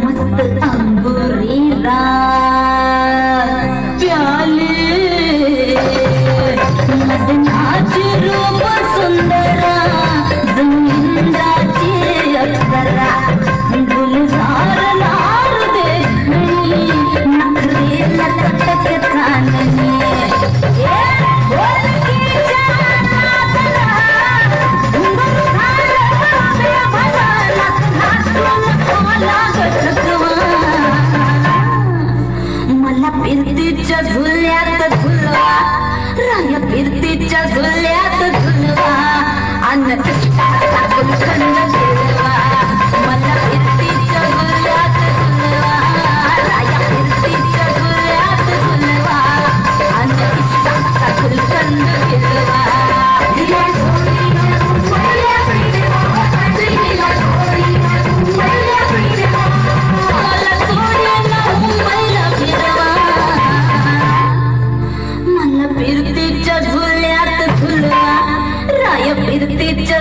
मस्त अंगुरी प्याले मदनाची रूप सुंदरा जमींदाची अप्सरा गुलजार लार देखणी नखरे लटक चांदणी फिरतीच्या झुल्यात झुलवा राया फिरतीच्या झुल्यात झुलवा अन्न गुलकंद फिरवा मला फिरतीच्या झुल्यात झुलवा राया फिरतीच्या झुल्यात झुलवा अन्न इष्टाचा गुलकंद फिरवा फिरतीच्या झुल्यात झुलवा राय फिरतीच्या